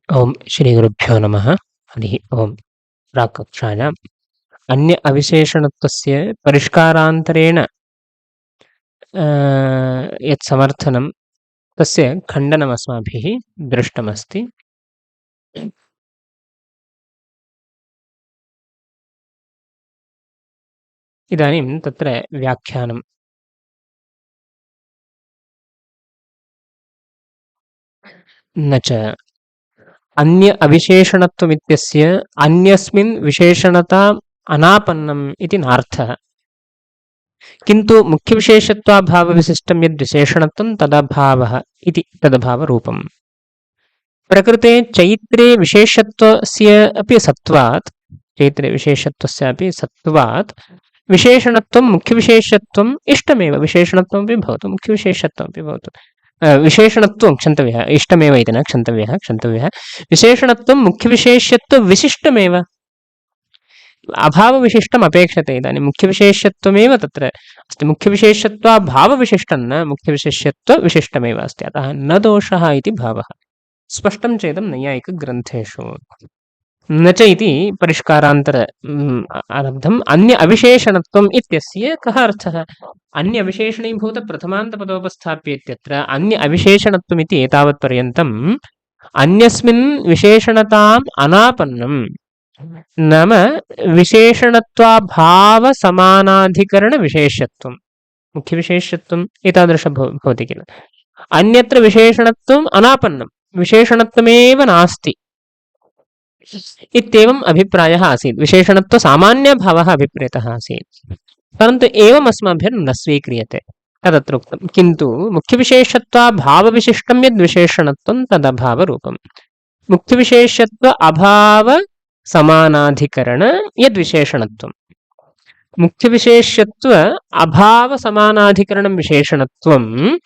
ओम श्री गुरुभ्यो नमः। हरि ओम। प्राक्कक्षायाम् अन्य अविशेषणत्वस्य परिष्कारान्तरेण यत् समर्थनं तस्य खण्डनम् अस्माभिः दृष्टमस्ति। इदानीं तत्र व्याख्यानं न च अन्य अविशेषणत्वमित्यस्य अन्यस्मिन् विशेषणताम् अनापन्नम् इति नार्थः। किन्तु मुख्यविशेषत्वाभावविशिष्टं यद्विशेषणत्वं तदभावः इति तदभावरूपम्। प्रकृते चैत्रे विशेषत्वस्य अपि सत्त्वात् चैत्रे विशेषत्वस्यापि सत्त्वात् विशेषणत्वं मुख्यविशेषत्वम् इष्टमेव। विशेषणत्वमपि भवतु मुख्यविशेषत्वमपि भवतु। विशेषणत्वं क्षन्तव्यः, इष्टमेव इति न क्षन्तव्यः विशेषणत्वं मुख्यविशेष्यत्वविशिष्टमेव। अभावविशिष्टम् अपेक्षते। इदानीं मुख्यविशेष्यत्वमेव तत्र अस्ति। मुख्यविशेषत्वाभावविशिष्टं न मुख्यविशेष्यत्वविशिष्टमेव अस्ति। अतः न दोषः इति भावः। स्पष्टं चेदं नैयायिकग्रन्थेषु न च इति परिष्कारान्तर आरब्धम्। अन्य अविशेषणत्वम् इत्यस्य कः अर्थः? अन्य अविशेषणीभूतप्रथमान्तपदोपस्थाप्य इत्यत्र अन्य अविशेषणत्वमिति एतावत्पर्यन्तम् अन्यस्मिन् विशेषणताम् अनापन्नम् नाम विशेषणत्वाभावसमानाधिकरणविशेष्यत्वं मुख्यविशेष्यत्वम् एतादृश भवति किल। अन्यत्र विशेषणत्वम् अनापन्नं विशेषणत्वमेव नास्ति इत्येवम् अभिप्रायः आसीत्। विशेषणत्वसामान्यभावः अभिप्रेतः आसीत्, परन्तु एवम् अस्माभिर्न स्वीक्रियते। तदत्र उक्तं। किन्तु मुख्यविशेषत्वाभावविशिष्टं यद्विशेषणत्वं तदभावरूपम्। मुख्यविशेषत्व अभावसमानाधिकरण यद्विशेषणत्वम्। मुख्यविशेष्यत्व अभावसमानाधिकरणं विशेषणत्वम्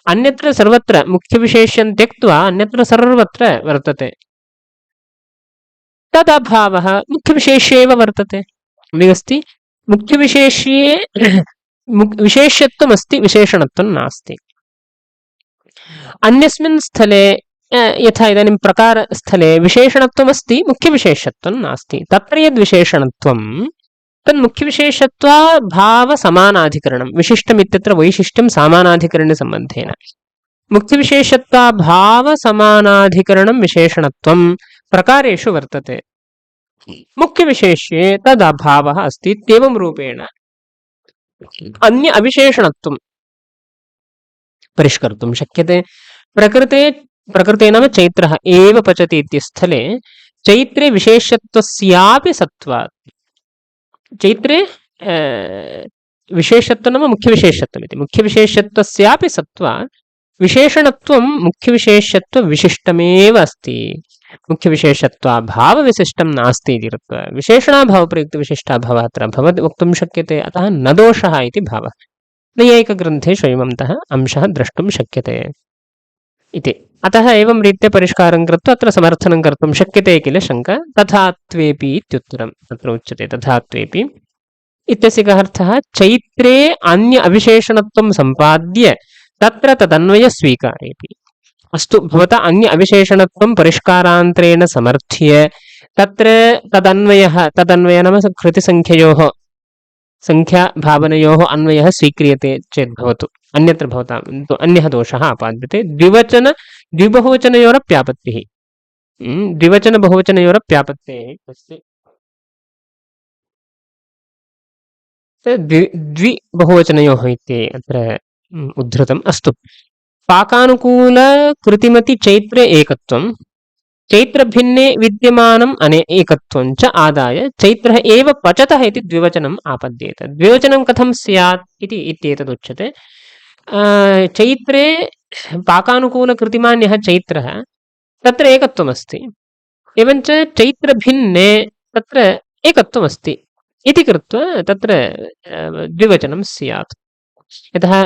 अन्यत्र सर्वत्र मुख्यविशेष्यं त्यक्त्वा अन्यत्र सर्वत्र वर्तते। तदभावः मुख्यविशेष्ये एव वर्तते। अस्ति मुख्यविशेष्ये विशेष्यत्वमस्ति, विशेषणत्वं नास्ति। अन्यस्मिन् स्थले यथा इदानीं प्रकारस्थले विशेषणत्वमस्ति, मुख्यविशेषत्वं नास्ति। तत्र यद्विशेषणत्वं तन्मुख्यविशेषत्वाभावसमानाधिकरणं। विशिष्टमित्यत्र वैशिष्ट्यं सामानाधिकरणसम्बन्धेन। मुख्यविशेषत्वाभावसमानाधिकरणं विशेषणत्वं प्रकारेषु वर्तते। मुख्यविशेष्ये तदभावः अस्ति इत्येवं रूपेण अन्य अविशेषणत्वं परिष्कर्तुं शक्यते। प्रकृते नाम चैत्रः एव पचति इत्यस्थले चैत्रे विशेषत्वस्यापि सत्त्वात्। चैत्रे विशेषत्वं नाम मुख्यविशेषत्वमिति। मुख्यविशेषत्वस्यापि सत्त्वात् विशेषणत्वं मुख्यविशेष्यत्वविशिष्टमेव अस्ति। मुख्यविशेषत्वाभावविशिष्टं नास्ति इति कृत्वा विशेषणाभावप्रयुक्तविशिष्टाभावः अत्र वक्तुं शक्यते। अतः न दोषः इति भावः। नैयायिकग्रन्थेषु एवन्तः अंशः द्रष्टुं शक्यते इति। अतः एवं रीत्या परिष्कारं कृत्वा अत्र समर्थनं कर्तुं शक्यते किल शङ्का। तथात्वेपि इत्युत्तरम् अत्र उच्यते। तथात्वेपि इत्यस्य कः अर्थः? चैत्रे अन्य अविशेषणत्वं सम्पाद्य तत्र तदन्वयस्वीकारेपि। अस्तु, भवता अन्य अविशेषणत्वं परिष्कारान्तरेण समर्थ्य तत्र तदन्वयः नाम कृतिसङ्ख्ययोः संख्याभावनयोः अन्वयः स्वीक्रियते चेत् भवतु। अन्यत्र भवतां तु अन्यः दोषः आपाद्यते। द्विबहुवचनयोरप्यापत्तिः। द्विवचनबहुवचनयोरप्यापत्तेः द्विबहुवचनयोः इति अत्र उद्धृतम्। अस्तु, पाकानुकूलकृतिमति चैत्रे एकत्वं चैत्रभिन्ने विद्यमानम् एकत्वं च आदाय चैत्रः एव पचतः इति द्विवचनम् आपद्येत। द्विवचनं कथं स्यात् इति इत्येतदुच्यते। चैत्रे पाकानुकूलकृतिमान् यः चैत्रः तत्र एकत्वमस्ति, एवञ्च चैत्रभिन्ने तत्र एकत्वमस्ति इति कृत्वा तत्र द्विवचनं स्यात्।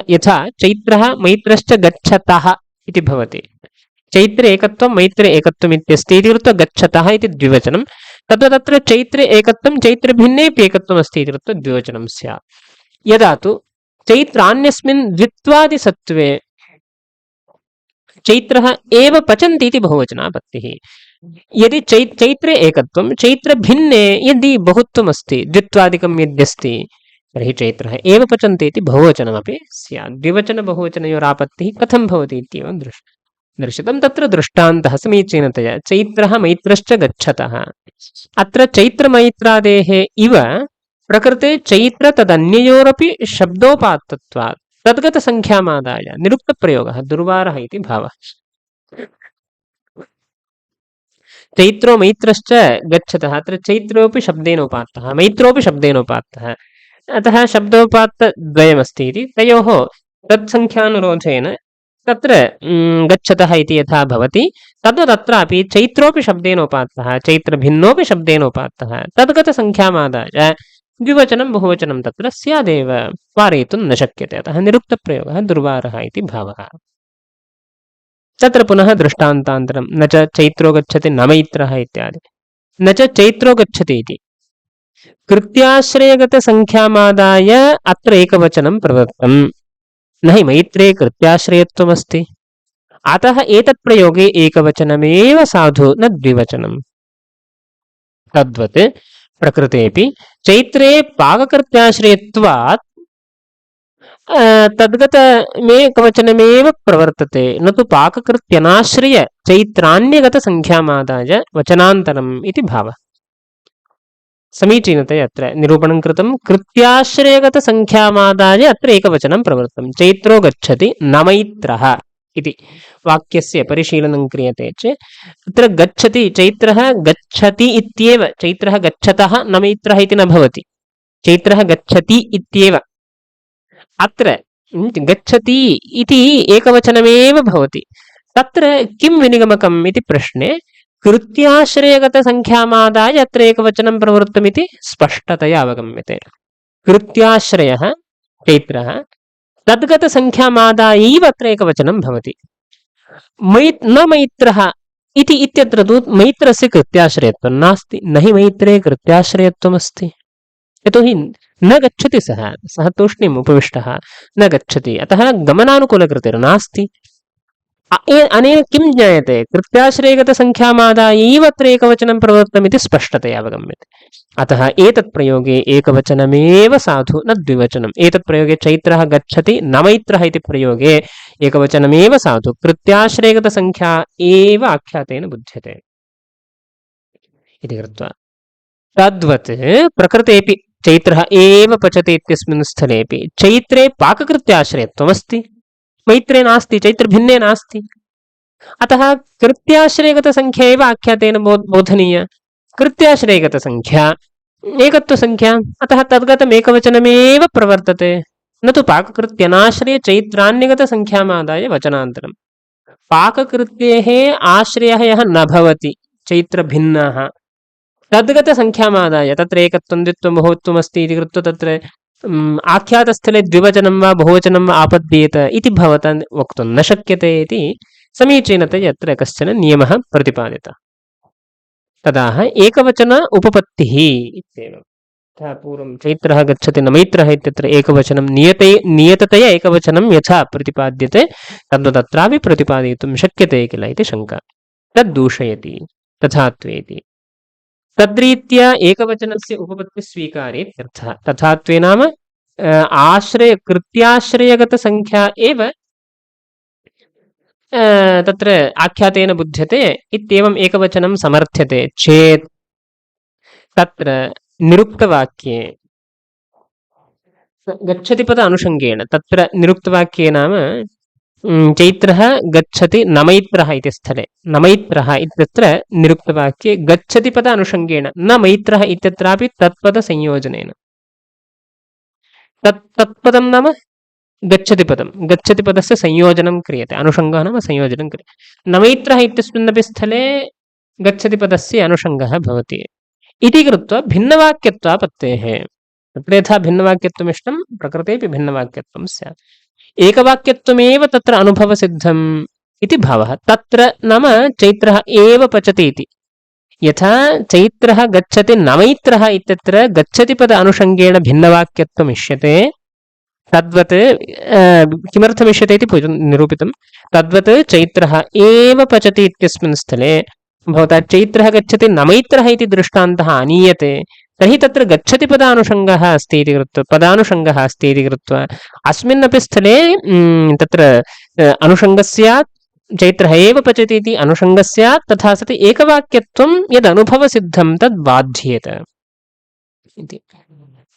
यथा चैत्रः मैत्रश्च गच्छतः इति भवति। चैत्रे एकत्वं मैत्रे एकत्वम् इत्यस्ति इति कृत्वा गच्छतः इति द्विवचनं। तत्र चैत्रे एकत्वं चैत्रभिन्नेपि एकत्वमस्ति इति कृत्वा द्विवचनं स्यात्। यदा तु चैत्रान्यस्मिन् द्वित्वादिसत्त्वे चैत्रः एव पचन्ति इति बहुवचनापत्तिः। यदि चैत्रे एकत्वं चैत्रभिन्ने यदि बहुत्वम् अस्ति द्वित्वादिकं यद्यस्ति तर्हि चैत्रः एव पचन्ते इति बहुवचनमपि स्यात्। द्विवचनबहुवचनयोरापत्तिः कथं भवति इत्येवं दर्शितं। तत्र दृष्टान्तः समीचीनतया चैत्रः मैत्रश्च गच्छतः। अत्र चैत्रमैत्रादेः इव प्रकृते चैत्र तदन्ययोरपि शब्दोपात्तत्वात् तद्गतसंख्यामादाय निरुक्तप्रयोगः दुर्वारः इति भावः। चैत्रो मैत्रश्च गच्छतः अत्र चैत्रोऽपि शब्देनोपात्तः मैत्रोऽपि शब्देनोपात्तः अतः शब्दोपात्तद्वयमस्ति इति तयोः तत्सङ्ख्यानुरोधेन तत्र गच्छतः इति यथा भवति तद्वदत्रापि चैत्रोऽपि शब्देनोपात्तः चैत्रभिन्नोऽपि शब्देनोपात्तः तद्गतसङ्ख्यामादाय द्विवचनं बहुवचनं तत्र स्यादेव वारयितुं न शक्यते अतः निरुक्तप्रयोगः दुर्वारः इति भावः। तत्र पुनः दृष्टान्तान्तरं न च चैत्रो गच्छति न मैत्रः इत्यादि न च चैत्रो गच्छति इति कृत्याश्रयगतसङ्ख्यामादाय अत्र एकवचनं प्रदत्तं न हि मैत्रे कृत्याश्रयत्वमस्ति अतः एतत् प्रयोगे एकवचनमेव साधु न द्विवचनम्। तद्वत् प्रकृतेऽपि चैत्रे पाककृत्याश्रयत्वात् तद्गतमेकवचनमेव प्रवर्तते न तु पाककृत्यनाश्रय चैत्रान्यगतसङ्ख्यामादाय वचनान्तरम् इति भावः। समीचीनतया अत्र निरूपणं कृतं कृत्याश्रयगतसङ्ख्यामादाय अत्र एकवचनं प्रवृत्तं चैत्रो गच्छति न मैत्रः इति वाक्यस्य परिशीलनं क्रियते चेत् अत्र गच्छति चैत्रः गच्छति इत्येव चैत्रः गच्छतः न मैत्रः इति न भवति चैत्रः गच्छति इत्येव अत्र गच्छति इति एकवचनमेव भवति। तत्र किं विनिगमकम् इति प्रश्ने कृत्याश्रयगतसङ्ख्यामादाय अत्र एकवचनं प्रवृत्तमिति स्पष्टतया अवगम्यते। कृत्याश्रयः चैत्रः तद्गतसङ्ख्यामादायैव अत्र एकवचनं भवति। न मैत्रः इति इत्यत्र तु मैत्रस्य कृत्याश्रयत्वं नास्ति न हि मैत्रे कृत्याश्रयत्वमस्ति यतोहि न गच्छति सः तूष्णीम् उपविष्टः न गच्छति अतः गमनानुकूलकृतिर्नास्ति। अनेन किं ज्ञायते कृत्याश्रयगतसङ्ख्यामादायैव अत्र एकवचनं प्रवृत्तमिति स्पष्टतया अवगम्यते। अतः एतत् प्रयोगे एकवचनमेव साधु न द्विवचनम्। एतत् प्रयोगे चैत्रः गच्छति न मैत्रः इति प्रयोगे एकवचनमेव साधु कृत्याश्रयगतसङ्ख्या एव आख्यातेन बुध्यते इति कृत्वा तद्वत् प्रकृतेऽपि चैत्रः एव पचति इत्यस्मिन् स्थलेऽपि चैत्रे पाककृत्याश्रयत्वमस्ति मैत्रे नास्ति चैत्रभिन्ने नास्ति अतः कृत्याश्रयगतसङ्ख्या एव आख्यातेन बोधनीया। कृत्याश्रयगतसङ्ख्या एकत्वसङ्ख्या अतः तद्गतम् एकवचनमेव प्रवर्तते न तु पाककृत्यनाश्रय चैत्रान्यगतसङ्ख्यामादाय वचनान्तरम्। पाककृत्येः आश्रयः यः न भवति चैत्रभिन्नः तद्गतसङ्ख्यामादाय तत्र एकत्वं द्वित्वं बहुत्वमस्ति इति कृत्वा तत्र आख्यातस्थले द्विवचनं वा बहुवचनं वा आपद्येत इति भवता वक्तुं न शक्यते इति समीचीनतया अत्र कश्चन नियमः प्रतिपादितः। तदाह एकवचन उपपत्तिः इत्येवं यथा पूर्वं चैत्रः गच्छति न मैत्रः इत्यत्र एकवचनं नियततया एकवचनं यथा प्रतिपाद्यते तद्वदत्रापि प्रतिपादयितुं शक्यते किल इति शङ्का तद्दूषयति तथात्वेति। तद्रीत्या एकवचनस्य उपपत्तिस्वीकारे इत्यर्थः। तथात्वे नाम कृत्याश्रयगतसङ्ख्या एव तत्र आख्यातेन बुध्यते इत्येवम् एकवचनं समर्थ्यते चेत् तत्र निरुक्तवाक्ये गच्छति पद अनुषङ्गेण तत्र निरुक्तवाक्ये नाम चैत्रः गच्छति न मैत्रः इति स्थले न मैत्रः इत्यत्र निरुक्तवाक्ये गच्छति पद अनुषङ्गेण न मैत्रः इत्यत्रापि तत्पदसंयोजनेन तत्पदं नाम गच्छति पदस्य संयोजनं क्रियते अनुषङ्गः नाम संयोजनं क्रियते। न मैत्रः इत्यस्मिन्नपि स्थले गच्छति पदस्य अनुषङ्गः भवति इति कृत्वा भिन्नवाक्यत्वापत्तेः तत्र यथा भिन्नवाक्यत्वमिष्टं प्रकृतेऽपि भिन्नवाक्यत्वं स्यात्। एकवाक्यत्वमेव तत्र अनुभवसिद्धम् इति भावः। तत्र नाम चैत्रः एव पचति इति यथा चैत्रः गच्छति न मैत्रः इत्यत्र गच्छति पद अनुषङ्गेण भिन्नवाक्यत्वम् इष्यते तद्वत् किमर्थमिष्यते इति निरूपितं। तद्वत् चैत्रः एव पचति इत्यस्मिन् स्थले भवता चैत्रः गच्छति न मैत्रः इति दृष्टान्तः आनीयते तर्हि तत्र गच्छति पदानुषङ्गः अस्ति इति कृत्वा पदानुषङ्गः अस्ति इति कृत्वा अस्मिन्नपि स्थले तत्र अनुषङ्गः स्यात् चैत्रः एव पचति इति अनुषङ्गः स्यात् तथा सति एकवाक्यत्वं यद् अनुभवसिद्धं तद् बाध्येत इति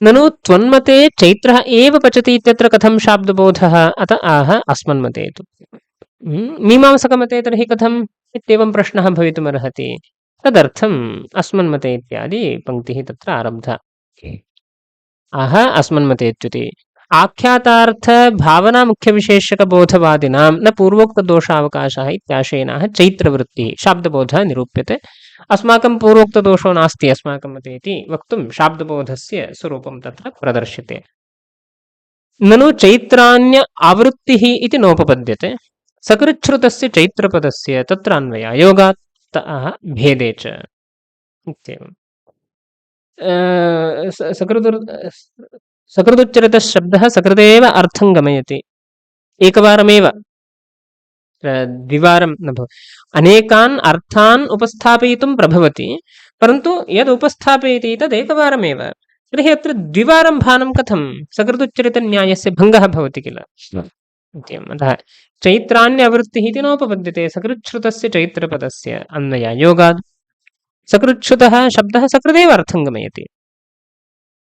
ननु त्वन्मते चैत्रः एव पचति इत्यत्र कथं शाब्दबोधः अत आह अस्मन्मते तु मीमांसकमते तर्हि कथम् इत्येवं प्रश्नः भवितुमर्हति तदर्थम् अस्मन्मते इत्यादि पङ्क्तिः तत्र आरब्धा आह अस्मन्मते इत्युक्ते आख्यातार्थ भावना मुख्यविशेषकबोधवादिनां न पूर्वोक्तदोषावकाशः इत्याशयेनाः चैत्रवृत्तिः शाब्दबोधः निरूप्यते अस्माकं पूर्वोक्तदोषो नास्ति अस्माकं मते इति वक्तुं शाब्दबोधस्य स्वरूपं तत्र प्रदर्श्यते ननु चैत्रान्य आवृत्तिः इति नोपपद्यते सकृच्छ्रुतस्य चैत्रपदस्य तत्र अन्वयायोगात् भेदे च इत्येवम् सकृदुच्चरितः शब्दः सकृदेव अर्थं गमयति एकवारमेव द्विवारं न भवति अनेकान् अर्थान् उपस्थापयितुं प्रभवति परन्तु यद् उपस्थापयति तद् एकवारमेव तर्हि अत्र द्विवारं भानं कथं सकृदुच्चरितन्यायस्य भङ्गः भवति किल अतः चैत्रान्यवृत्तिः इति नोपपद्यते सकृच्छ्रुतस्य चैत्रपदस्य अन्वयायोगात् सकृच्छ्रुतः शब्दः सकृदेव अर्थं गमयति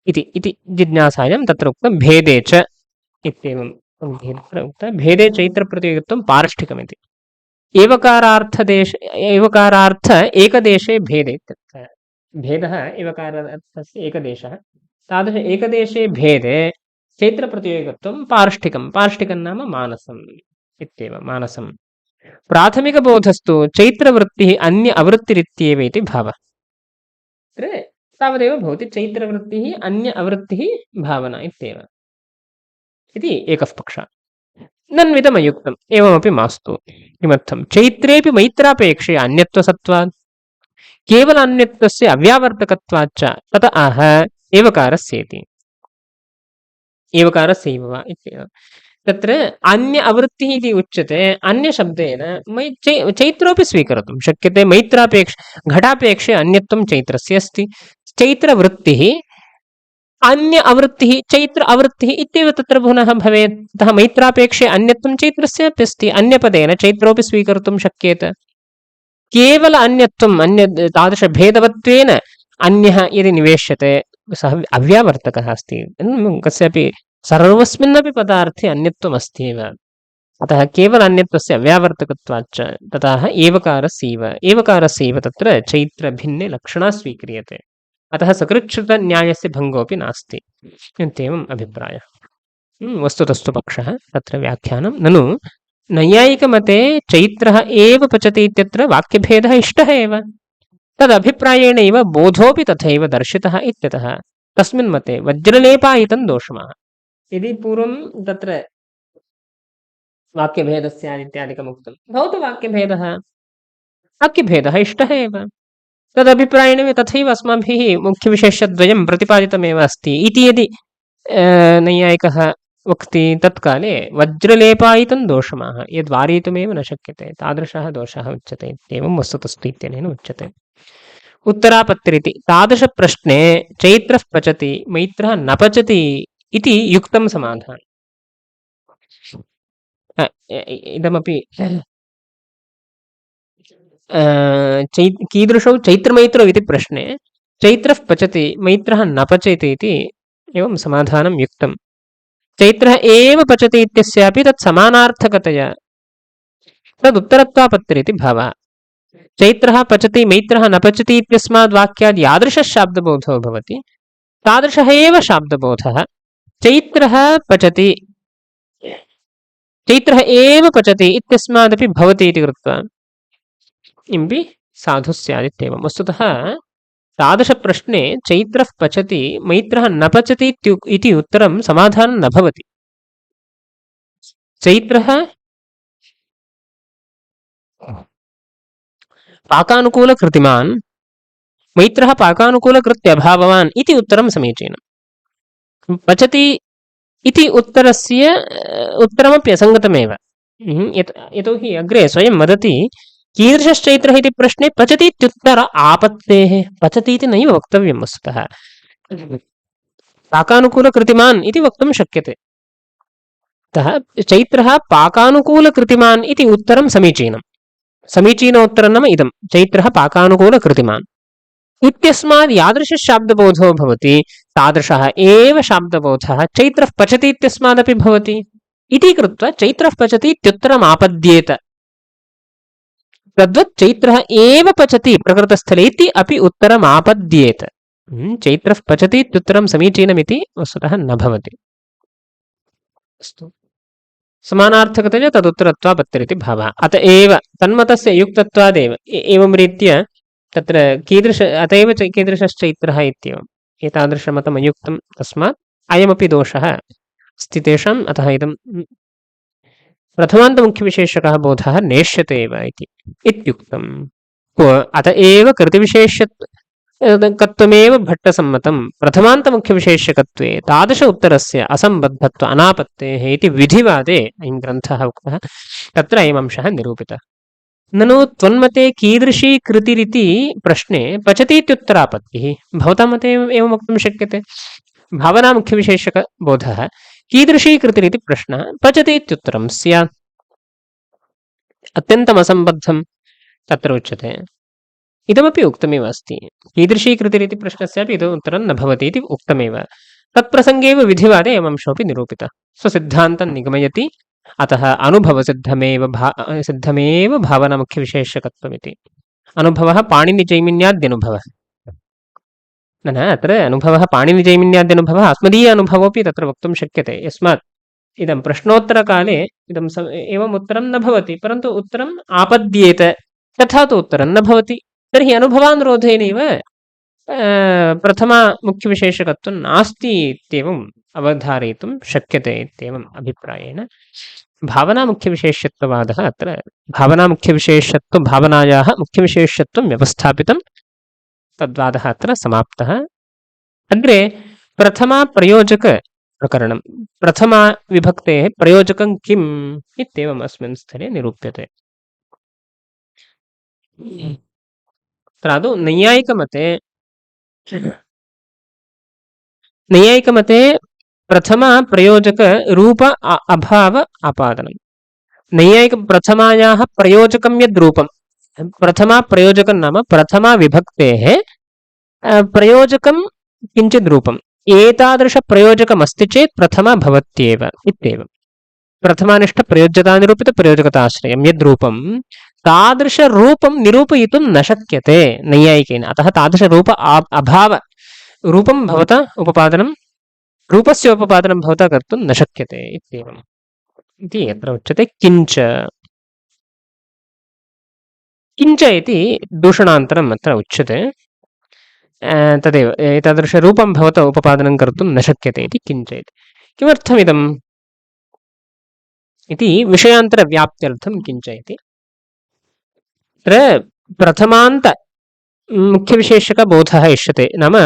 इति जिज्ञासायां तत्र उक्तं भेदे च इत्येवं भेदे चैत्रप्रतियोगित्वं पारिष्ठिकमिति एवकारार्थ एकदेशे भेदे भेदः एवकारार्थस्य एकदेशः तादृश एकदेशे भेदे चैत्रप्रतियोगित्वं पारिष्ठिकं नाम मानसम् इत्येव मानसं प्राथमिकबोधस्तु चैत्रवृत्तिः अन्य अवृत्तिरित्येव इति भावः तावदेव भवति चैत्रवृत्तिः अन्य अवृत्तिः भावना इत्येव इति एकः पक्षः नन्विधमयुक्तम् एवमपि मास्तु किमर्थं चैत्रेऽपि मैत्रापेक्षया अन्यत्वसत्त्वात् केवल अन्यत्वस्य अव्यावर्तकत्वाच्च तत आह एवकारस्येति एवकारस्यैव वा इत्येव तत्र अन्य अवृत्तिः इति उच्यते अन्यशब्देन चैत्रोऽपि स्वीकर्तुं शक्यते घटापेक्षया अन्यत्वं चैत्रस्य अस्ति चैत्रवृत्तिः अन्य अवृत्तिः चैत्र अवृत्तिः इत्येव तत्र पुनः भवेत् अतः मैत्रापेक्षे अन्यत्वं चैत्रस्य अपि अस्ति अन्यपदेन चैत्रोऽपि स्वीकर्तुं शक्येत केवल अन्यत्वम् अन्य तादृशभेदवत्वेन अन्यः यदि निवेश्यते सः अव्यावर्तकः अस्ति कस्यापि सर्वस्मिन्नपि पदार्थे अन्यत्वम् अस्ति एव अतः केवल अन्यत्वस्य अव्यावर्तकत्वाच्च ततः एवकारस्यैव तत्र चैत्रभिन्ने लक्षणा स्वीक्रियते अतः सकृच्छ्रुतन्यायस्य भङ्गोऽपि नास्ति इत्येवम् अभिप्रायः वस्तुतस्तु पक्षः तत्र व्याख्यानं ननु नैयायिकमते चैत्रः एव पचति इत्यत्र वाक्यभेदः इष्टः एव तदभिप्रायेणैव बोधोऽपि तथैव दर्शितः इत्यतः तस्मिन् मते वज्रलेपायितं दोषमः यदि पूर्वं तत्र वाक्यभेदः स्यात् इत्यादिकम् उक्तं भवतु वाक्यभेदः इष्टः एव तदभिप्रायेण तथैव अस्माभिः मुख्यविशेषद्वयं प्रतिपादितमेव अस्ति इति यदि नैयायिकः उक्ति तत्काले वज्रलेपायितं दोषमाः यद्वारयितुमेव न शक्यते तादृशः दोषः उच्यते इत्येवं वस्तुतस्तु इत्यनेन उच्यते उत्तरापत्तिरिति तादृशप्रश्ने चैत्रः पचति मैत्रः न पचति इति युक्तं समाधानम् इदमपि कीदृशौ चैत्रमैत्रौ इति प्रश्ने चैत्रः पचति मैत्रः न पचति इति एवं समाधानं युक्तं चैत्रः एव पचति इत्यस्यापि तत् समानार्थकतया तदुत्तरत्वापत्तिरिति भावः चैत्रः पचति मैत्रः न पचति इत्यस्माद् वाक्याद् यादृशः शाब्दबोधो भवति तादृशः एव शाब्दबोधः चैत्रः एव पचति इत्यस्मादपि भवति इति कृत्वा इम्पि साधु स्यादित्येवं वस्तुतः तादृशप्रश्ने चैत्रः पचति मैत्रः न पचति इति उत्तरं समाधानं न भवति चैत्रः पाकानुकूलकृतिमान् मैत्रः पाकानुकूलकृत्यभाववान् इति उत्तरं समीचीनं पचति इति उत्तरस्य उत्तरमपि असङ्गतमेव यतोहि अग्रे स्वयं वदति कीदृशश्चैत्रः इति प्रश्ने पचति इत्युत्तर आपत्तेः, पचति इति नैव वक्तव्यं वस्तुतः, पाकानुकूलकृतिमान् इति वक्तुं शक्यते। अतः चैत्रः पाकानुकूलकृतिमान् इति उत्तरं समीचीनं। समीचीनोत्तरं नाम इदं, चैत्रः पाकानुकूलकृतिमान् इत्यस्मात् यादृशशाब्दबोधो भवति तादृशः एव शाब्दबोधः चैत्रः पचति इत्यस्मादपि भवति इति कृत्वा चैत्रः पचति इत्युत्तरम् आपद्येत। तद्वत् चैत्रः एव पचति प्रकृतस्थले इति अपि उत्तरम् आपद्येत। चैत्रः पचति इत्युत्तरं समीचीनमिति वस्तुतः न भवति। अस्तु, समानार्थकतया तदुत्तरत्वापत्तिरिति भावः। अत एव तन्मतस्य युक्तत्वादेव एवं रीत्या तत्र अत एव कीदृशश्चैत्रः इत्येवम् एतादृशमतम् अयुक्तं, तस्मात् अयमपि दोषः अस्ति तेषाम्। अतः इदं प्रथमान्तमुख्यविशेषकः बोधः नेष्यते एव इत्युक्तम्। अत एव कृतिविशेष्यत्वमेव भट्टसम्मतं प्रथमान्तमुख्यविशेष्यकत्वे तादृश उत्तरस्य असम्बद्धत्व अनापत्तेः इति विधिवादे अयं ग्रन्थः उक्तः। तत्र अयमंशः निरूपितः। ननु त्वन्मते कीदृशी कृतिरिति प्रश्ने पचति इत्युत्तरापत्तिः, भवतां मते एवं वक्तुं शक्यते। भावनामुख्यविशेषकबोधः कीदृशी कृतिरिति प्रश्नः, पचति इत्युत्तरं स्यात्। अत्यन्तमसम्बद्धं तत्र उच्यते। इदमपि उक्तमेव अस्ति, कीदृशी कृतिरिति प्रश्नस्यापि इदम् उत्तरं न भवति इति उक्तमेव। तत्प्रसङ्गेव विधिवादे एवंशोऽपि निरूपितः। स्वसिद्धान्तं निगमयति, अतः अनुभवसिद्धमेव भावनामुख्यविशेषकत्वमिति। अनुभवः पाणिनिजैमिन्याद्यनुभवः न अत्र अनुभवः पाणिनिजैमिन्याद्यनुभवः, अस्मदीय अनुभवोऽपि तत्र वक्तुं शक्यते। यस्मात् इदं प्रश्नोत्तरकाले इदं एवम् उत्तरं न भवति, परन्तु उत्तरम् आपद्येत, तथा तु उत्तरं न भवति। तर्हि अनुभवानुरोधेनैव प्रथममुख्यविशेषकत्वं नास्ति इत्येवम् अवधारयितुं शक्यते इत्येवम् अभिप्रायेण भावनामुख्यविशेष्यत्ववादः अत्र भावनायाः मुख्यविशेष्यत्वं व्यवस्थापितं, तद्वादः अत्र समाप्तः। अग्रे प्रथमाप्रयोजकप्रकरणं, प्रथमाविभक्तेः प्रयोजकं किम् इत्येवम् अस्मिन् स्थले निरूप्यते। तत्रादौ नैयायिकमते प्रथमप्रयोजकरूप अभाव आपादनं। नैयायिकप्रथमायाः प्रयोजकं यद्रूपं, प्रथमाप्रयोजकं नाम प्रथमाविभक्तेः प्रयोजकं किञ्चित् रूपम्, एतादृशप्रयोजकमस्ति चेत् प्रथमा भवत्येव इत्येवम्। प्रथमानिष्ठप्रयोज्यतानिरूपितप्रयोजकताश्रयं यद्रूपं, तादृशरूपं निरूपयितुं न शक्यते नैयायिकेन। अतः तादृशरूप अभाव, रूपं भवता उपपादनं, रूपस्य उपपादनं भवता कर्तुं न शक्यते इत्येवम् इति यत्र उच्यते। किञ्च इति दूषणान्तरम् अत्र उच्यते। तदेव एतादृशरूपं भवता उपपादनं कर्तुं न शक्यते इति किञ्च इति। किमर्थमिदम् इति विषयान्तरव्याप्त्यर्थं किञ्च इति। अत्र प्रथमान्त मुख्यविशेषकबोधः इष्यते, नाम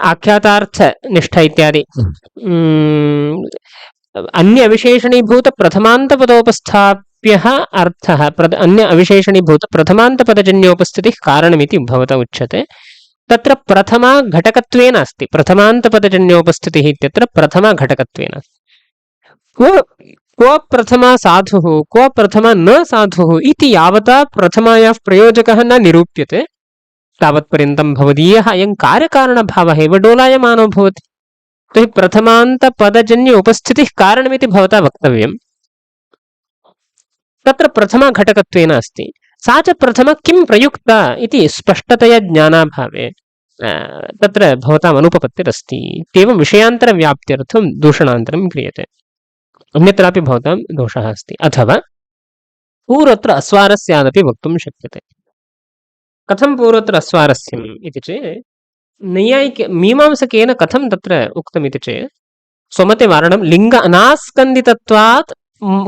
आख्यातार्थनिष्ठ इत्यादि अन्य अविशेषणीभूतप्रथमान्तपदोपस्थाप्यः अर्थः अन्य अविशेषणीभूतप्रथमान्तपदजन्योपस्थितिः कारणमिति भवता उच्यते। तत्र प्रथमा घटकत्वेन अस्ति, प्रथमान्तपदजन्योपस्थितिः इत्यत्र प्रथमा घटकत्वेन। क्व प्रथमा साधुः, क्व प्रथमा न साधुः इति यावता प्रथमायाः प्रयोजकः न निरूप्यते तावत्पर्यन्तं भवदीयः अयं कार्यकारणभावः एव डोलायमानो भवति। तर्हि प्रथमान्तपदजन्य उपस्थितिः कारणमिति भवता वक्तव्यम्। तत्र प्रथमा घटकत्वेन अस्ति, सा च प्रथमा किं प्रयुक्ता इति स्पष्टतया ज्ञानाभावे तत्र भवताम् अनुपपत्तिरस्ति इत्येवं विषयान्तरव्याप्त्यर्थं दूषणान्तरं क्रियते। अन्यत्रापि भवतां दोषः अस्ति। अथवा पूर्वत्र अस्वारस्यादपि वक्तुं शक्यते। कथं पूर्वत्र अस्वारस्यम् इति चेत् मीमांसकेन कथं तत्र उक्तमिति चेत्, स्वमते वारणं लिङ्ग अनास्कन्दितत्वात्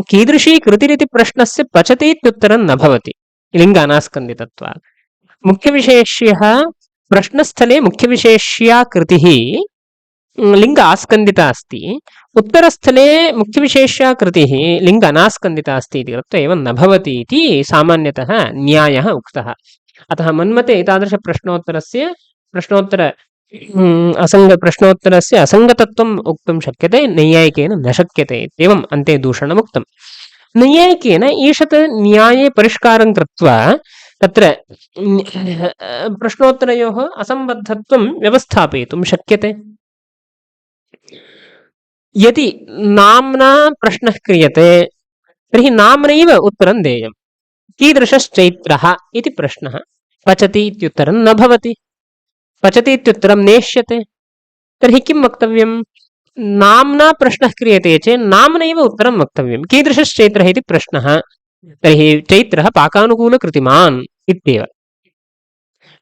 कीदृशी कृतिरिति प्रश्नस्य पचति इत्युत्तरं न भवति। लिङ्ग अनास्कन्दितत्वात् मुख्यविशेष्यः प्रश्नस्थले मुख्यविशेष्या कृतिः लिङ्ग आस्कन्दिता अस्ति, उत्तरस्थले मुख्यविशेष्या कृतिः लिङ्ग अनास्कन्दिता अस्ति इति कृत्वा एवं न भवति इति सामान्यतः न्यायः उक्तः। अतः मन्मते एतादृशप्रश्नोत्तरस्य प्रश्नोत्तरस्य असङ्गतत्वम् वक्तुं शक्यते, नैयायिकेन न शक्यते इत्येवम् अन्ते दूषणमुक्तम्। नैयायिकेन ईषत् न्याये परिष्कारं कृत्वा तत्र प्रश्नोत्तरयोः असम्बद्धत्वं व्यवस्थापयितुं शक्यते। यदि नाम्ना प्रश्नः क्रियते तर्हि नाम्नैव उत्तरं देयम्। कीदृशश्चैत्रः इति प्रश्नः, पचति इत्युत्तरं न भवति, पचति इत्युत्तरं नेष्यते। तर्हि किं वक्तव्यं? नाम्ना प्रश्नः क्रियते चेत् नाम्नैव उत्तरं वक्तव्यं। कीदृशश्चैत्रः इति प्रश्नः, तर्हि चैत्रः पाकानुकूलकृतिमान् इत्येव।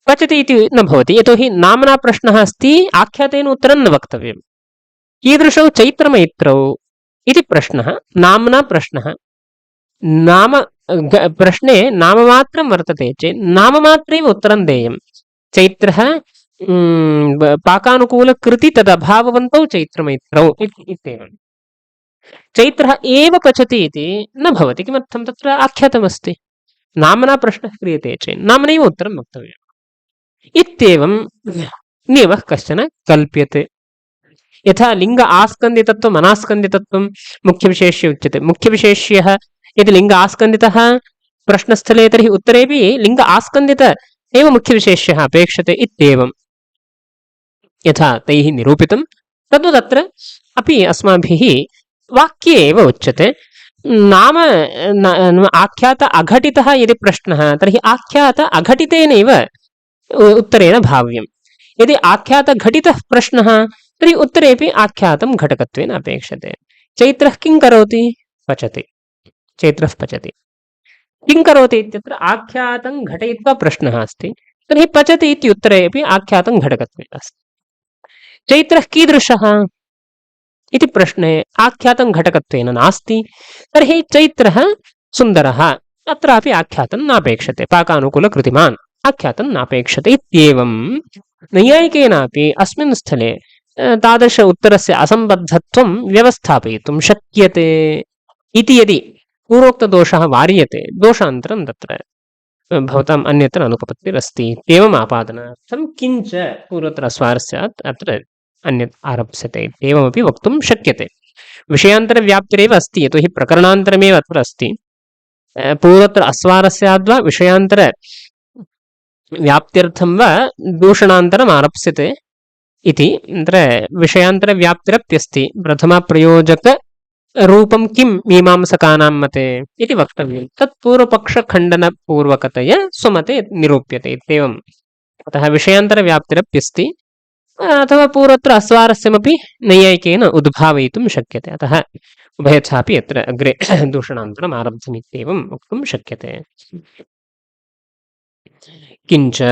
पचति इति न भवति, यतोहि नाम्ना प्रश्नः अस्ति, आख्यातेन उत्तरं न वक्तव्यम्। कीदृशौ चैत्रमैत्रौ इति प्रश्नः, नाम्ना प्रश्नः, नाम प्रश्ने नाममात्रं वर्तते चेत् नाममात्रैव उत्तरं देयं। चैत्रः पाकानुकूलकृति तदभाववन्तौ चैत्रमैत्रौ इत्येवम्। चैत्रः एव पचति इति न भवति, किमर्थं? तत्र आख्यातमस्ति। नाम्ना प्रश्नः क्रियते चेत् नाम्नैव उत्तरं वक्तव्यम् इत्येवं नियमः कश्चन कल्प्यते। यथा लिङ्ग आस्कन्दितत्वम् अनास्कन्दितत्वं मुख्यविशेष्य उच्यते। मुख्यविशेष्यः यदि लिङ्ग आस्कन्दितः प्रश्नस्थले तर्हि उत्तरेपि लिङ्ग आस्कन्दित एव मुख्यविशेष्यः अपेक्षते इत्येवं यथा तैः निरूपितं तद्वदत्र अपि अस्माभिः वाक्ये एव उच्यते। नाम आख्यात अघटितः यदि प्रश्नः तर्हि आख्यात अघटितेनैव उत्तरेण भाव्यम्। यदि आख्यात घटितः प्रश्नः तर्हि उत्तरेपि आख्यातं घटकत्वेन अपेक्षते। चैत्रः किं करोति? पचति। चैत्रः पचति। किं करोति इत्यत्र आख्यातं घटयित्वा प्रश्नः अस्ति, तर्हि पचति इत्युत्तरे अपि आख्यातं घटकत्वेन अस्ति। चैत्रः कीदृशः इति प्रश्ने आख्यातं घटकत्वेन नास्ति, तर्हि चैत्रः सुन्दरः, अत्रापि आख्यातं नापेक्षते। पाकानुकूलकृतिमान् आख्यातं नापेक्षते इत्येवं नैयायिकेनापि अस्मिन् स्थले तादृश उत्तरस्य असम्बद्धत्वं व्यवस्थापयितुं शक्यते इति यदि पूर्वोक्तदोषः वार्यते, दोषान्तरं तत्र भवताम् अन्यत्र अनुपपत्तिरस्ति इत्येवम् आपादनार्थं किञ्च पूर्वत्र स्वारस्यात् अत्र अन्यत् आरप्स्यते इत्येवमपि वक्तुं शक्यते। विषयान्तरव्याप्तिरेव अस्ति, यतोहि प्रकरणान्तरमेव अत्र अस्ति। पूर्वत्र अस्वारस्याद्वा विषयान्तरव्याप्त्यर्थं वा दूषणान्तरम् आरप्स्यते इति अत्र विषयान्तरव्याप्तिरप्यस्ति। प्रथमप्रयोजकरूपं किं मीमांसकानां मते इति वक्तव्यं। तत् पूर्वपक्षखण्डनपूर्वकतया स्वमते निरूप्यते इत्येवम्। अतः विषयान्तरव्याप्तिरप्यस्ति, अथवा पूर्वत्र अस्वारस्यमपि नैयायिकेन उद्भावयितुं शक्यते। अतः उभयथापि अत्र अग्रे दूषणान्तरम् आरब्धमित्येवं वक्तुं शक्यते। किञ्च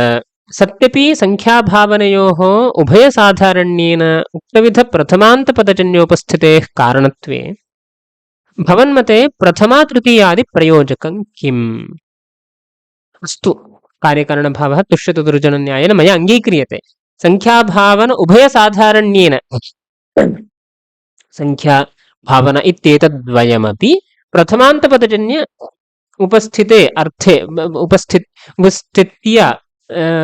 सत्यपि संख्याभावनयोः उभयसाधारण्येन उक्तविधप्रथमान्तपदजन्योपस्थितेः कारणत्वे भवन्मते प्रथमातृतीयादिप्रयोजकं किम्? अस्तु, कार्यकारणभावः तुष्यतुदुर्जनन्यायेन मया अङ्गीक्रियते। संख्याभावन उभयसाधारण्येन, संख्याभावन इत्येतद्वयमपि प्रथमान्तपदजन्य उपस्थिते अर्थे उपस्थित्य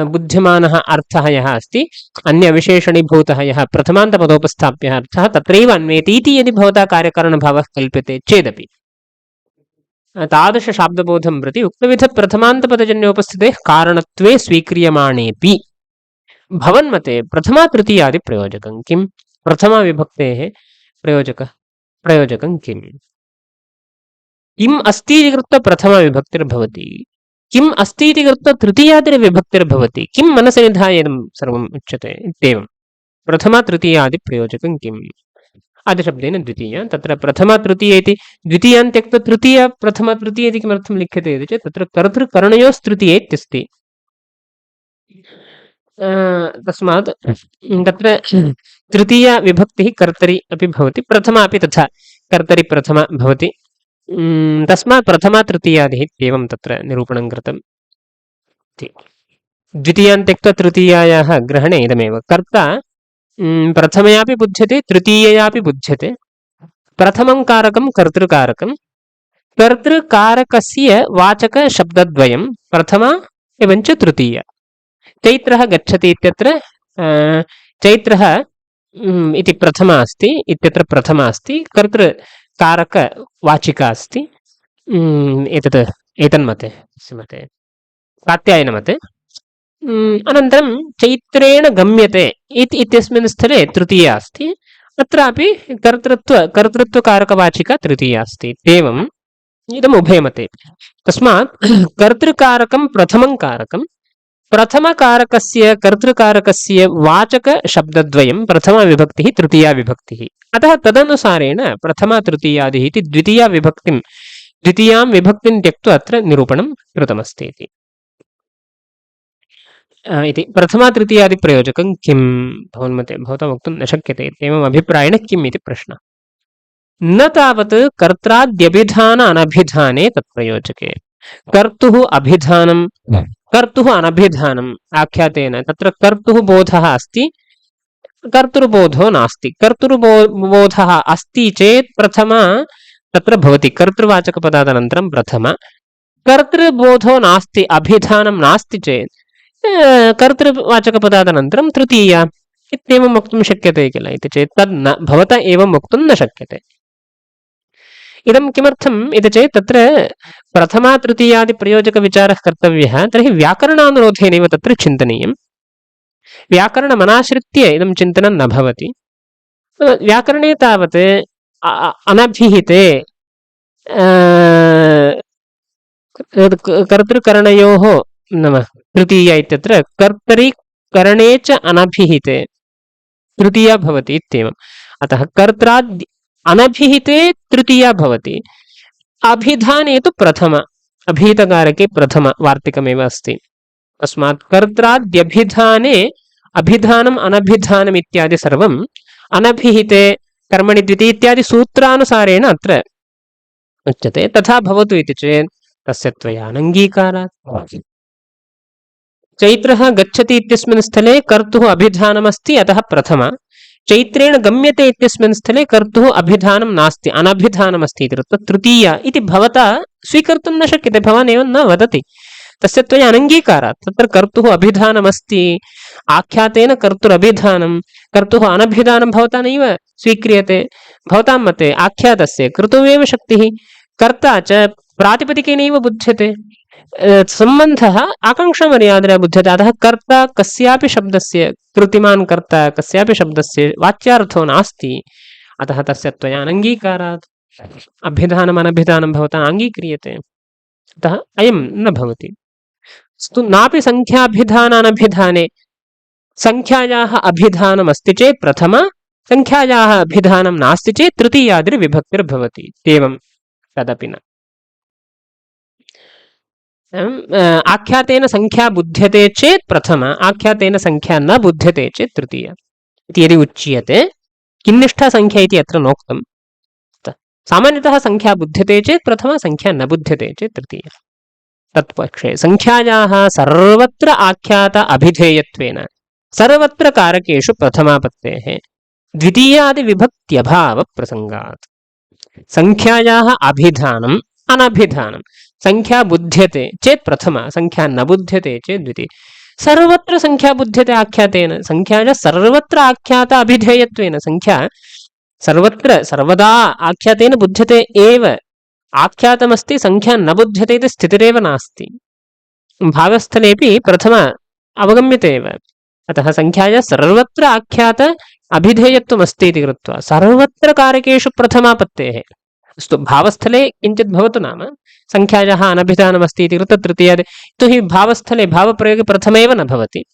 बुध्यमानः अर्थः यः अस्ति, अन्यविशेषणीभूतः यः प्रथमान्तपदोपस्थाप्यः अर्थः तत्रैव अन्वेति इति यदि भवता कार्यकारणभावः कल्प्यते चेदपि तादृशशाब्दबोधं प्रति उक्तविधप्रथमान्तपदजन्योपस्थितेः कारणत्वे स्वीक्रियमाणेऽपि भवन्मते प्रथमातृतीयादिप्रयोजकं किम्? प्रथमाविभक्तेः प्रयोजकं किम्? किम् अस्ति इति कृत्वा प्रथमाविभक्तिर्भवति, किम् अस्ति इति कृत्वा तृतीयादिविभक्तिर्भवति, किं मनसि निधाय इदं सर्वम् उच्यते इत्येवं। प्रथमातृतीयादिप्रयोजकं किम्? आदिशब्देन द्वितीय, तत्र प्रथमातृतीय इति द्वितीयान् त्यक्त्वा तृतीय प्रथमातृतीय इति किमर्थं लिख्यते इति चेत् तत्र कर्तृकरणयोस्तृतीय इत्यस्ति। तस्मात् तत्र तृतीयविभक्तिः कर्तरि अपि भवति, प्रथमा अपि तथा कर्तरि प्रथमा भवति। तस्मात् प्रथमा तृतीयादिः इत्येवं तत्र निरूपणं कृतं। द्वितीयान् त्यक्त्वा तृतीयायाः ग्रहणे इदमेव कर्ता प्रथमयापि बुध्यते तृतीययापि बुध्यते। प्रथमं कारकं कर्तृकारकं, कर्तृकारकस्य वाचकशब्दद्वयं प्रथमा एवञ्च तृतीया। चैत्रः गच्छति इत्यत्र चैत्रः इति प्रथमा अस्ति, इत्यत्र प्रथमा अस्ति, कर्तृकारकवाचिका अस्ति। एतन्मते मते कात्यायनमते। अनन्तरं चैत्रेण गम्यते इत्यस्मिन् स्थले तृतीया अस्ति। अत्रापि कर्तृत्वकारकवाचिका तृतीया अस्ति। एवम् इदम् उभयमते। तस्मात् कर्तृकारकं प्रथमं कारकं, प्रथमकारकस्य कर्तृकारकस्य वाचकशब्दद्वयं प्रथमा विभक्तिः तृतीया विभक्तिः। अतः तदनुसारेण प्रथमा तृतीयादिः इति द्वितीयां विभक्तिं त्यक्त्वा अत्र निरूपणं कृतमस्ति इति। प्रथमा तृतीयादिप्रयोजकं किं भवन्मते भवता वक्तुं न शक्यते। एवम् अभिप्रायेण किम् इति प्रश्नः। न तावत् कर्त्राद्यभिधान अनभिधाने तत्प्रयोजके। कर्तुः अभिधानं कर्तुः अनभिधानम् आख्यातेन तत्र कर्तुः बोधः अस्ति, कर्तृबोधो नास्ति। कर्तृबोधः अस्ति चेत् प्रथमा तत्र भवति, कर्तृवाचकपदादनन्तरं प्रथमा। कर्तृबोधो नास्ति, अभिधानं नास्ति चेत् कर्तृवाचकपदादनन्तरं तृतीया इत्येवं वक्तुं शक्यते किल। इति चेत् तद् न भवता एवं वक्तुं न शक्यते। इदं किमर्थम् इति चेत् तत्र प्रथमा तृतीयादिप्रयोजकविचारः कर्तव्यः। तर्हि व्याकरणानुरोधेनैव तत्र चिन्तनीयं। व्याकरणमनाश्रित्य इदं चिन्तनं न भवति। व्याकरणे तावत् अनभिहिते कर्तृकरणयोः नाम तृतीया इत्यत्र कर्तरि करणे च अनभिहिते तृतीया भवति इत्येवम्। अतः कर्त्राद् अनभिहिते तृतीया भवति, अभिधाने तु प्रथमा, अभिहितकारके प्रथमा वार्तिकमेव अस्ति। तस्मात् कर्त्राद्यभिधाने अभिधानम् अनभिधानम् इत्यादि सर्वम् अनभिहिते कर्मणि द्वितीय इत्यादि सूत्रानुसारेण अत्र उच्यते। तथा भवतु इति चेत् तस्य त्वया अनङ्गीकारात्। चैत्रः गच्छति इत्यस्मिन् स्थले कर्तुः अभिधानमस्ति, अतः प्रथमा। चैत्रेण गम्यते इत्यस्मिन् स्थले कर्तुः अभिधानं नास्ति, अनभिधानमस्ति इति कृत्वा तृतीया इति भवता स्वीकर्तुं न शक्यते। भवान् एवं न वदति, तस्य त्वया अनङ्गीकारात्। तत्र कर्तुः अभिधानमस्ति, आख्यातेन कर्तुरभिधानं, कर्तुः अनभिधानं भवता नैव स्वीक्रियते। भवतां मते आख्यातस्य कर्तुमेव शक्तिः, कर्ता च प्रातिपदिकेनैव बुध्यते। सम्बन्धः आकाङ्क्षामर्यादया बुध्यते। अतः कर्ता कस्यापि शब्दस्य, कृतिमान् कर्ता कस्यापि शब्दस्य वाच्यार्थो नास्ति, अतः तस्य त्वया अनङ्गीकारात्। अभ्यधानम् अनभिधानं भवता अङ्गीक्रियते, अतः अयं न भवति। नापि संख्याभिधान अनभिधाने संख्यायाः अभिधानमस्ति चेत् प्रथमा, संख्यायाः अभिधानं नास्ति चेत् तृतीयादिर्विभक्तिर्भवति। एवं तदपि न। आख्यातेन संख्या बुध्यते चेत् प्रथमा, आख्यातेन संख्या न बुध्यते चेत् तृतीया इति यदि उच्यते। किन्निष्ठा संख्या इति अत्र नोक्तम्। सामान्यतः संख्या बुध्यते चेत् प्रथमा, संख्या न बुध्यते चेत् तृतीया। तत्पक्षे संख्यायाः सर्वत्र आख्यात अभिधेयत्वेन सर्वत्र कारकेषु प्रथमापत्तेः द्वितीयादिविभक्त्यभावप्रसङ्गात् संख्यायाः अभिधानम् अनभिधानं, संख्या बुध्यते चेत् प्रथमा, संख्या न बुध्यते चेत् द्वितीया। सर्वत्र संख्या बुध्यते आख्यातेन, संख्यायाः सर्वत्र आख्यात अभिधेयत्वेन संख्या सर्वत्र सर्वदा आख्यातेन बुध्यते एव। आख्यातमस्ति, संख्या न बुध्यते इति स्थितिरेव नास्ति। भावस्थलेपि प्रथमा अवगम्यते एव। अतः संख्यायाः सर्वत्र आख्यात अभिधेयत्वमस्ति इति कृत्वा सर्वत्र कारकेषु प्रथमापत्तेः। अस्तु, भावस्थले किञ्चित् भवतु, नाम संख्यायाः अनभिधानमस्ति इति कृत्वा तृतीयादि, यतोहि भावस्थले भावप्रयोगे प्रथमेव न भवति,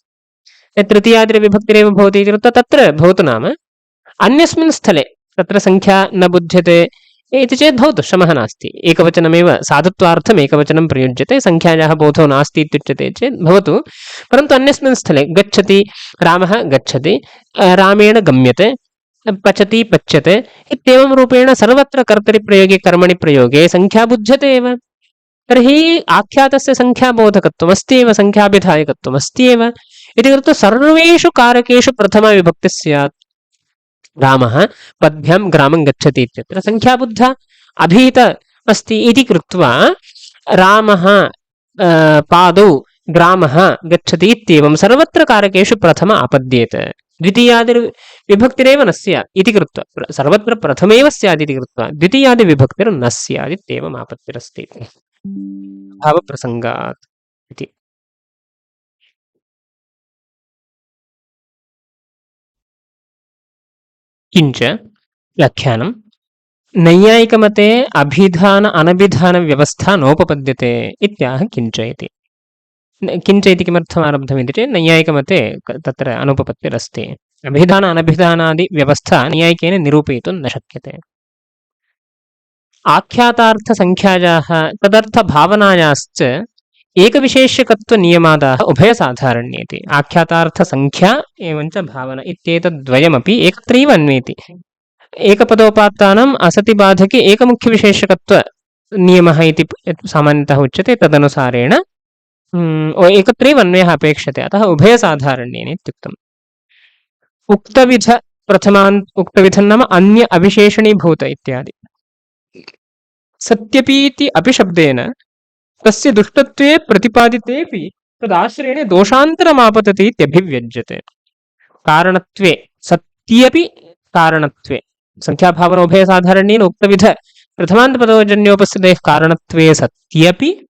तृतीयादिर्विभक्तिरेव भवति इति कृत्वा तत्र भवतु, नाम अन्यस्मिन् स्थले तत्र संख्या न बुध्यते इति चेत् भवतु, श्रमः नास्ति। एकवचनमेव साधुत्वार्थम् एकवचनं प्रयुज्यते, संख्यायाः बोधो नास्ति इत्युच्यते चेत् भवतु। परन्तु अन्यस्मिन् स्थले गच्छति, रामः गच्छति, रामेण गम्यते, पचति पच्यते इत्येवं रूपेण सर्वत्र कर्तरिप्रयोगे कर्मणि प्रयोगे संख्या बुध्यते एव। तर्हि आख्यातस्य संख्याबोधकत्वमस्ति एव, संख्याभिधायकत्वमस्ति एव। इति कृत्वा सर्वेषु कारकेषु प्रथमा विभक्तिः स्यात्। रामः पद्भ्यां ग्रामं गच्छति इत्यत्र संख्याबुद्धा अभीत अस्ति इति कृत्वा रामः पादौ ग्रामः गच्छति इत्येवं सर्वत्र कारकेषु प्रथम आपद्येत। द्वितीयादिर्विभक्तिरेव न स्यात् इति कृत्वा सर्वत्र प्रथमेव स्यात् इति कृत्वा द्वितीयादिविभक्तिर्न स्यात् इत्येवम् आपत्तिरस्ति भावप्रसङ्गात् इति। किञ्च व्याख्यानं नैयायिकमते अभिधान अनभिधान व्यवस्था नोपपद्यते इत्याह किञ्च इति। किञ्च इति किमर्थम् आरब्धमिति चेत् नैयायिकमते तत्र अनुपपत्तिरस्ति। अभिधान अनभिधानादि व्यवस्था नैयायिकेन निरूपयितुं न शक्यते। आख्यातार्थसङ्ख्यायाः तदर्थभावनायाश्च एकविशेष्यकत्वनियमादाः उभयसाधारण्येति। आख्यातार्थसङ्ख्या एवञ्च भावना इत्येतद्द्वयमपि एकत्रैव अन्वेति। एकपदोपात्तानाम् असतिबाधके एकमुख्यविशेषकत्वनियमः इति सामान्यतः उच्यते। तदनुसारेण एकत्रैव अन्वयः अपेक्षते, अतः उभयसाधारण्येन इत्युक्तम्। उक्तविधं नाम अन्य अविशेषणीभूत इत्यादि। सत्यपीति अपि शब्देन तस्य दुष्टत्वे प्रतिपादितेऽपि तदाश्रयेण दोषान्तरमापतति इत्यभिव्यज्यते। कारणत्वे सत्यपि कारणत्वे संख्याभावन उभयसाधारण्येन उक्तविध प्रथमान्तपदजन्योपस्थितेः कारणत्वे सत्यपि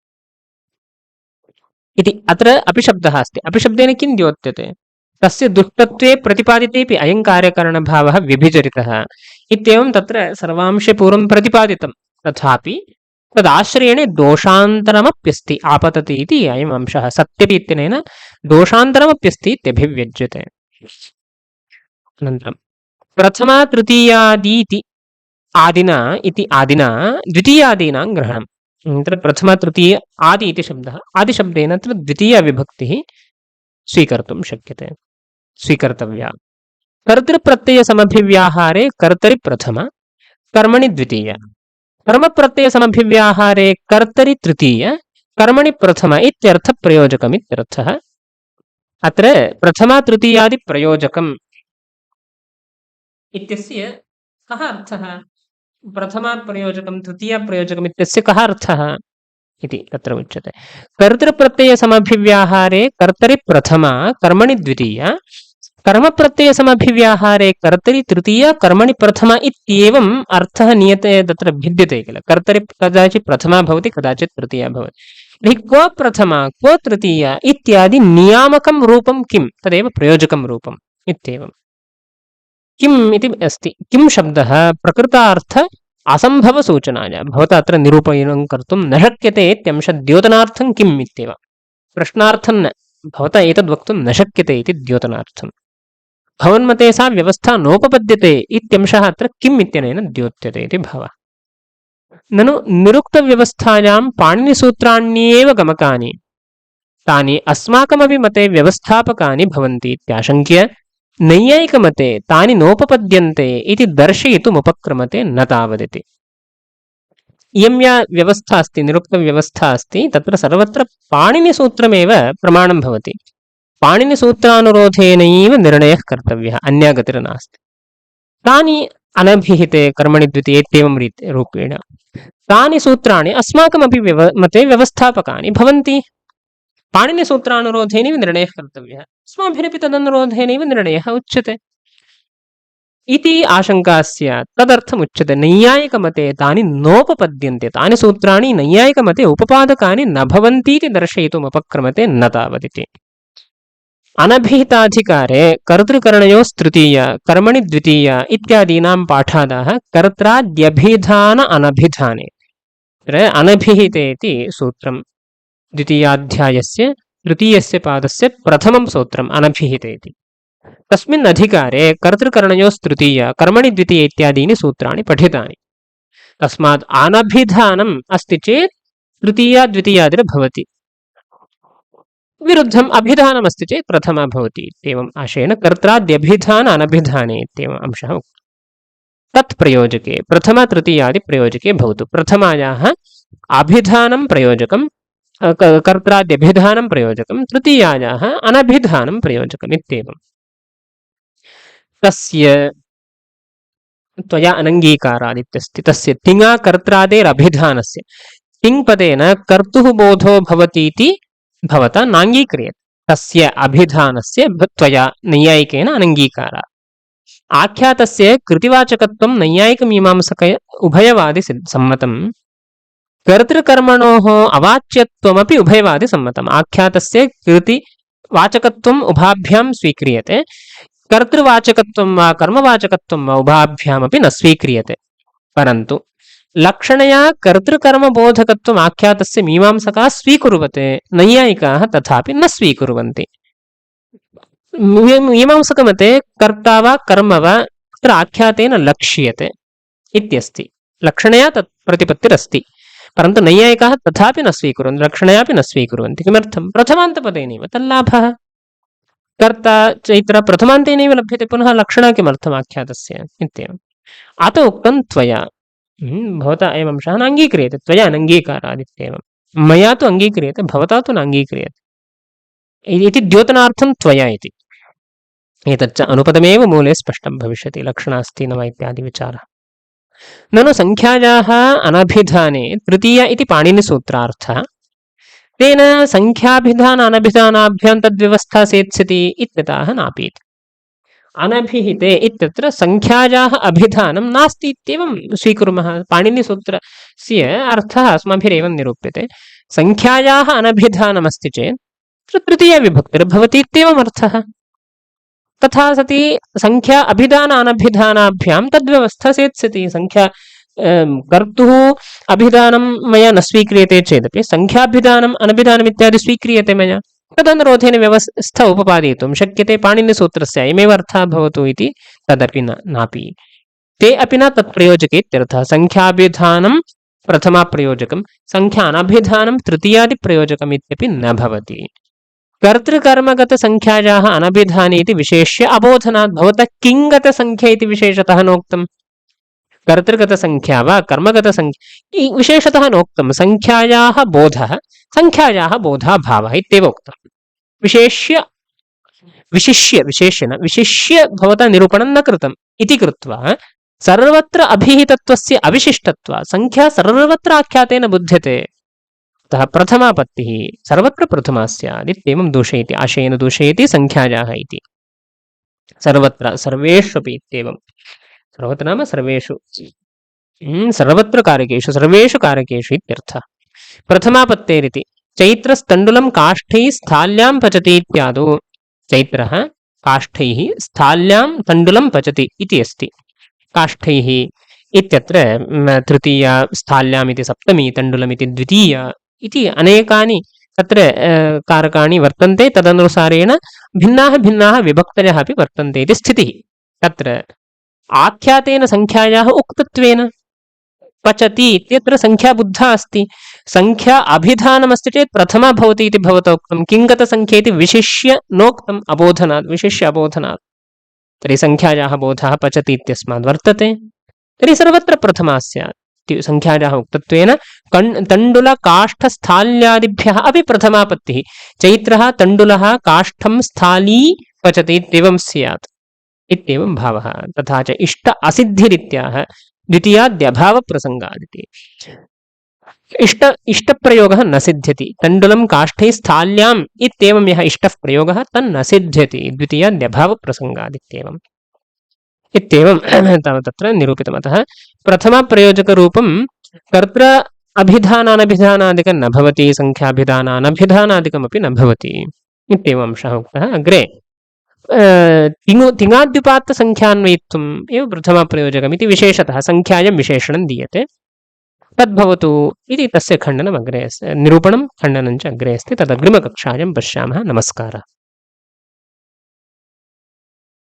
इति अत्र अपिशब्दः अस्ति। अपिशब्देन किं द्योत्यते? तस्य दुष्टत्वे प्रतिपादितेऽपि अयं कार्यकारणभावः व्यभिचरितः इत्येवं तत्र सर्वांशे पूर्वं प्रतिपादितं। तथापि तदाश्रयेण दोषान्तरमप्यस्ति आपतति इति अयम् अंशः। सत्यपि इत्यनेन दोषान्तरमप्यस्ति इत्यभिव्यज्यते। अनन्तरं प्रथमा तृतीयादीति आदिना इति आदिना द्वितीयादीनां ग्रहणम्। अनन्तरं प्रथमा तृतीय आदि इति शब्दः, आदिशब्देन अत्र द्वितीयाविभक्तिः स्वीकर्तुं शक्यते, स्वीकर्तव्या। कर्तृप्रत्ययसमभिव्याहारे कर्तरि प्रथम, कर्मणि द्वितीय। कर्मप्रत्ययसमभिव्याहारे कर्तरि तृतीय, कर्मणि प्रथम इत्यर्थप्रयोजकम् इत्यर्थः। अत्र प्रथमा तृतीयादिप्रयोजकम् इत्यस्य कः अर्थः? प्रथमाप्रयोजकं तृतीयाप्रयोजकम् इत्यस्य कः अर्थः इति तत्र उच्यते। कर्तृप्रत्ययसमभिव्याहारे कर्तरि प्रथमा, कर्मणि द्वितीय। कर्मप्रत्ययसमभिव्याहारे कर्तरि तृतीय, कर्मणि प्रथम इत्येवम् अर्थः नियते तत्र भिद्यते किल। कर्तरि कदाचित् प्रथमा भवति, कदाचित् तृतीया भवति। तर्हि क्व प्रथमा क्व तृतीया इत्यादि नियामकं रूपं किं? तदेव प्रयोजकं रूपम् इत्येवम्। किम् इति अस्ति। किं शब्दः प्रकृतार्थ असम्भवसूचनाय। भवता अत्र निरूपणं कर्तुं न शक्यते इत्यंशद्योतनार्थं किम् इत्येव। प्रश्नार्थं न, भवता एतद् वक्तुं न शक्यते इति द्योतनार्थम्। भवन्मते सा व्यवस्था नोपपद्यते इत्यंशः अत्र किम् इत्यनेन द्योत्यते इति भावः। ननु निरुक्तव्यवस्थायां पाणिनिसूत्राण्येव गमकानि, तानि अस्माकमपि मते व्यवस्थापकानि भवन्ति इत्याशङ्क्य नैयायिकमते तानि नोपपद्यन्ते इति दर्शयितुमुपक्रमते न तावदिति। इयं या व्यवस्था अस्ति, निरुक्तव्यवस्था अस्ति, तत्र सर्वत्र पाणिनिसूत्रमेव प्रमाणं भवति। पाणिनिसूत्रानुरोधेनैव निर्णयः कर्तव्यः, अन्या गतिर्नास्ति। तानि अनभिहिते कर्मणि द्वितीये इत्येवं रूपेण तानि सूत्राणि अस्माकमपि मते व्यवस्थापकानि भवन्ति। पाणिनिसूत्रानुरोधेनैव निर्णयः कर्तव्यः, अस्माभिरपि तदनुरोधेनैव निर्णयः उच्यते इति आशङ्का स्यात्। तदर्थमुच्यते नैयायिकमते तानि नोपपद्यन्ते, तानि सूत्राणि नैयायिकमते उपपादकानि न भवन्तीति दर्शयितुमुपक्रमते न तावदिति। अनभिहिताधिकारे कर्तृकरणयोस्तृतीय, कर्मणि द्वितीय इत्यादीनां पाठादाः कर्त्राद्यभिधान अनभिधाने। अनभिहिते इति सूत्रं द्वितीयाध्यायस्य तृतीयस्य पादस्य प्रथमं सूत्रम् अनभिहिते इति। तस्मिन् अधिकारे कर्तृकरणयोस्तृतीय, कर्मणि द्वितीय इत्यादीनि सूत्राणि पठितानि। तस्मात् अनभिधानम् अस्ति चेत् तृतीया द्वितीयादिर्भवति, विरुद्धम् अभिधानमस्ति चेत् प्रथमा भवति इत्येवम् आशयेन कर्त्राद्यभिधान अनभिधाने इत्येवम् अंशः उक्तः। तत् प्रयोजके प्रथमा तृतीयादि प्रयोजके भवतु। प्रथमायाः अभिधानं प्रयोजकं, कर्त्राद्यभिधानं प्रयोजकं तृतीयायाः अनभिधानं प्रयोजकम् इत्येवम् तस्य त्वया अनङ्गीकारादित्यस्ति तस्य तिङा कर्त्रादेरभिधानस्य तिङ्पदेन कर्तुः बोधो भवतीति भवता नाङ्गीक्रियते तस्य अभिधानस्य त्वया नैयायिकेन अनङ्गीकारात् आख्यातस्य कृतिवाचकत्वं नैयायिकमीमांसकय उभयवादि सम्मतम् कर्तृकर्मणोः अवाच्यत्वमपि उभयवादि सम्मतम् आख्यातस्य कृतिवाचकत्वम् उभाभ्यां स्वीक्रियते कर्तृवाचकत्वं वा कर्मवाचकत्वं वा उभाभ्यामपि न स्वीक्रियते परन्तु लक्षणया कर्तृकर्मबोधकत्वम् आख्यातस्य मीमांसकाः स्वीकुर्वते नैयायिकाः तथापि न स्वीकुर्वन्ति मीमांसकमते कर्ता वा कर्म वा तत्र आख्यातेन लक्ष्यते इत्यस्ति लक्षणया तत् प्रतिपत्तिरस्ति परन्तु नैयायिकाः तथापि न स्वीकुर्वन्ति लक्षणयापि न स्वीकुर्वन्ति किमर्थं प्रथमान्तपदेनैव तल्लाभः कर्ता चैत्र प्रथमान्तेनैव लभ्यते पुनः लक्षणा किमर्थम् आख्यातस्य इत्येवम् अत उक्तं त्वया भवता अयमंशः नाङ्गीक्रियते त्वया अनङ्गीकारादित्येवं मया तु अङ्गीक्रियते भवता तु नाङ्गीक्रियते इति द्योतनार्थं त्वया इति एतच्च अनुपदमेव मूले स्पष्टं भविष्यति लक्षणास्ति न वा इत्यादि विचारः ननु संख्यायाः अनभिधाने तृतीय इति पाणिनिसूत्रार्थः तेन संख्याभिधान अनभिधानाभ्यां तद्व्यवस्था सेत्स्यति इत्यतः नापीति अनभिहिते इत्यत्र संख्यायाः अभिधानं नास्ति इत्येवं स्वीकुर्मः पाणिनिसूत्रस्य अर्थः अस्माभिरेवं निरूप्यते संख्यायाः अनभिधानमस्ति चेत् तृतीयविभक्तिर्भवति इत्येवम् अर्थः तथा सति संख्या अभिधान अनभिधानाभ्यां तद्व्यवस्था सेत्स्यति संख्या कर्तुः अभिधानं मया न स्वीक्रियते चेदपि संख्याभिधानम् अनभिधानम् इत्यादि स्वीक्रियते मया तदनुरोधेन व्यवस्था उपपादयितुं शक्यते पाणिनिसूत्रस्य अयमेव अर्थः भवतु इति तदपि नापि ते अपि न तत्प्रयोजके इत्यर्थः संख्याभिधानं प्रथमाप्रयोजकं संख्या अनभिधानं तृतीयादिप्रयोजकम् इत्यपि न भवति कर्तृकर्मगतसंख्यायाः अनभिधाने इति विशेष्य अबोधनात् भवतः किङ्गतसंख्या इति विशेषतः नोक्तम् कर्तृगतसंख्या वा कर्मगतसंख्या विशेषतः नोक्तं संख्यायाः बोधः संख्यायाः बोधाभावः इत्येव उक्तम् विशिष्य भवता निरूपणं न कृतम् इति कृत्वा सर्वत्र अभिहितत्वस्य अविशिष्टत्वात् संख्या सर्वत्र आख्यातेन बुध्यते अतः प्रथमापत्तिः सर्वत्र प्रथमा स्यात् इत्येवं दूषयति आशयेन दूषयति संख्यायाः इति सर्वत्र सर्वेष्वपि इत्येवं सर्वत्र नाम सर्वेषु सर्वत्र कारकेषु सर्वेषु कारकेषु इत्यर्थः प्रथमापत्तेरिति चैत्रस्तण्डुलं काष्ठैः स्थाल्यां पचति इत्यादौ चैत्रः काष्ठैः स्थाल्यां तण्डुलं पचति इति अस्ति काष्ठैः इत्यत्र तृतीया स्थाल्याम् इति सप्तमी तण्डुलमिति द्वितीया इति अनेकानि तत्र कारकाणि वर्तन्ते तदनुसारेण भिन्नाः विभक्तयः अपि वर्तन्ते इति स्थितिः तत्र आख्यातेन संख्यायाः उक्तत्वेन पचति इत्यत्र संख्या बुद्धा अस्ति संख्या अभिधानमस्ति चेत् प्रथमा भवति इति भवता उक्तं किङ्गतसंख्या इति विशिष्य नोक्तम् अबोधनात् विशिष्य अबोधनात् तर्हि संख्यायाः बोधः पचति इत्यस्मात् वर्तते तर्हि सर्वत्र प्रथमा स्यात् संख्यायाः उक्तत्वेन तण्डुलकाष्ठस्थाल्यादिभ्यः अपि प्रथमापत्तिः चैत्रः तण्डुलः काष्ठं स्थाली पचति इत्येवं स्यात् इत्येवं भावः तथा च इष्ट असिद्धिरित्याह द्वितीयाद्यभावप्रसङ्गादिति इष्टप्रयोगः न सिद्ध्यति तण्डुलं काष्ठे स्थाल्याम् इत्येवं यः इष्टः प्रयोगः तन्न सिद्ध्यति द्वितीयाद्यभावप्रसङ्गादित्येवम् इत्येवं तत्र निरूपितम् अतः प्रथमप्रयोजकरूपं कर्तृ अभिधानानभिधानादिकं न भवति संख्याभिधानानभिधानादिकमपि न भवति इत्येवम् अंशः उक्तः अग्रे तिङाद्युपात्तसंख्यान्वयित्वम् एव प्रथमप्रयोजकमिति विशेषतः संख्यायां विशेषणं दीयते तद्भवतु इति तस्य खण्डनम् अग्रे निरूपणं खण्डनं च अग्रे अस्ति तदग्रिमकक्षायां पश्यामः नमस्कारः।